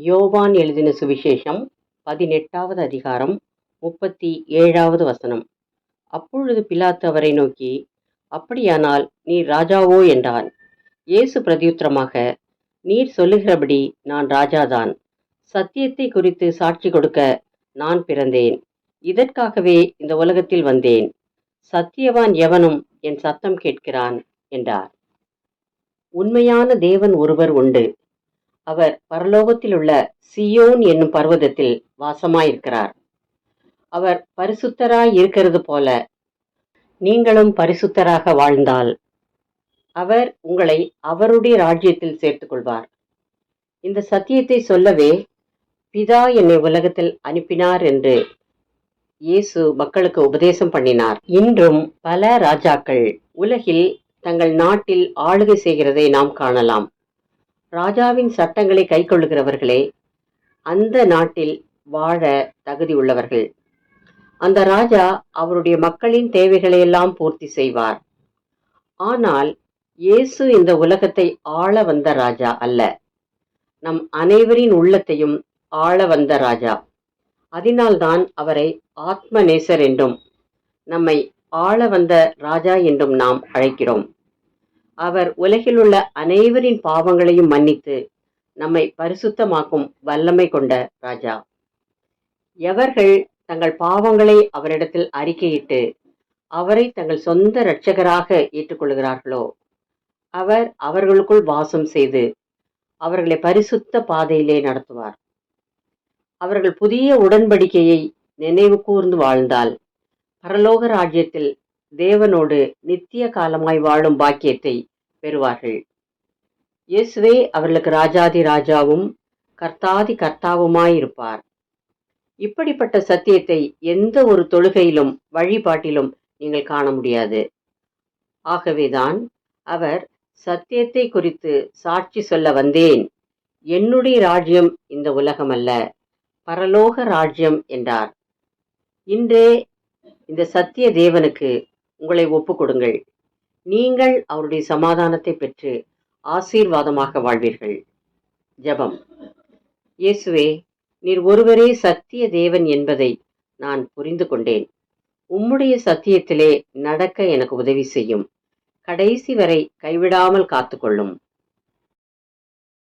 யோவான் எழுதின சுவிசேஷம் 18வது அதிகாரம் 37வது வசனம். அப்பொழுது பிலாத்து அவரை நோக்கி, அப்படியானால் நீர் ராஜாவோ என்றான். இயேசு பிரதியுத்தரமாக, நீர் சொல்லுகிறபடி நான் ராஜாதான். சத்தியத்தை குறித்து சாட்சி கொடுக்க நான் பிறந்தேன். இதற்காகவே இந்த உலகத்தில் வந்தேன். சத்தியவான் எவனும் என் சத்தம் கேட்கிறான் என்றார். உண்மையான தேவன் ஒருவர் உண்டு. அவர் பரலோகத்திலுள்ள சியோன் என்னும் பர்வதத்தில் வாசமாயிருக்கிறார். அவர் பரிசுத்தராய் இருக்கிறது போல நீங்களும் பரிசுத்தராக வாழ்ந்தால் அவர் உங்களை அவருடைய ராஜ்யத்தில் சேர்த்துக் கொள்வார். இந்த சத்தியத்தை சொல்லவே பிதா என்னை உலகத்தில் அனுப்பினார் என்று இயேசு மக்களுக்கு உபதேசம் பண்ணினார். இன்றும் பல ராஜாக்கள் உலகில் தங்கள் நாட்டில் ஆளுகை செய்கிறதை நாம் காணலாம். ராஜாவின் சட்டங்களை கைக்கொள்ளுகிறவர்களே அந்த நாட்டில் வாழ தகுதி உள்ளவர்கள். அந்த ராஜா அவருடைய மக்களின் தேவைகளை எல்லாம் பூர்த்தி செய்வார். ஆனால் இயேசு இந்த உலகத்தை ஆள வந்த ராஜா அல்ல, நம் அனைவரின் உள்ளத்தையும் ஆள வந்த ராஜா. அதனால்தான் அவரை ஆத்ம நேசர் என்றும் நம்மை ஆள வந்த ராஜா என்றும் நாம் அழைக்கிறோம். அவர் உலகிலுள்ள அனைவரின் பாவங்களையும் மன்னித்து நம்மை பரிசுத்தமாக்கும் வல்லமை கொண்ட ராஜா. எவர்கள் தங்கள் பாவங்களை அவரிடத்தில் அறிக்கையிட்டு அவரை தங்கள் சொந்த இரட்சகராக ஏற்றுக்கொள்கிறார்களோ அவர் அவர்களுக்குள் வாசம் செய்து அவர்களை பரிசுத்த பாதையிலே நடத்துவார். அவர்கள் புதிய உடன்படிக்கையை நினைவு கூர்ந்து வாழ்ந்தால் பரலோக ராஜ்யத்தில் தேவனோடு நித்திய காலமாய் வாழும் பாக்கியத்தை பெறுவார்கள். இயேசுவே அவர்களுக்கு ராஜாதி ராஜாவும் கர்த்தாதி கர்த்தாவுமாயிருப்பார். இப்படிப்பட்ட சத்தியத்தை எந்த ஒரு தொழுகையிலும் வழிபாட்டிலும் நீங்கள் காண முடியாது. ஆகவேதான் அவர் சத்தியத்தை குறித்து சாட்சி சொல்ல வந்தேன், என்னுடைய ராஜ்யம் இந்த உலகம் அல்ல, பரலோக ராஜ்யம் என்றார். இன்றே இந்த சத்திய தேவனுக்கு உங்களை ஒப்புக் கொடுங்கள். நீங்கள் அவருடைய சமாதானத்தை பெற்று ஆசீர்வாதமாக வாழ்வீர்கள். ஜெபம். இயேசுவே, நீர் ஒருவரே சத்திய தேவன் என்பதை நான் புரிந்து கொண்டேன். உம்முடைய சத்தியத்திலே நடக்க எனக்கு உதவி செய்யும். கடைசி வரை கைவிடாமல் காத்துக்கொள்ளும்.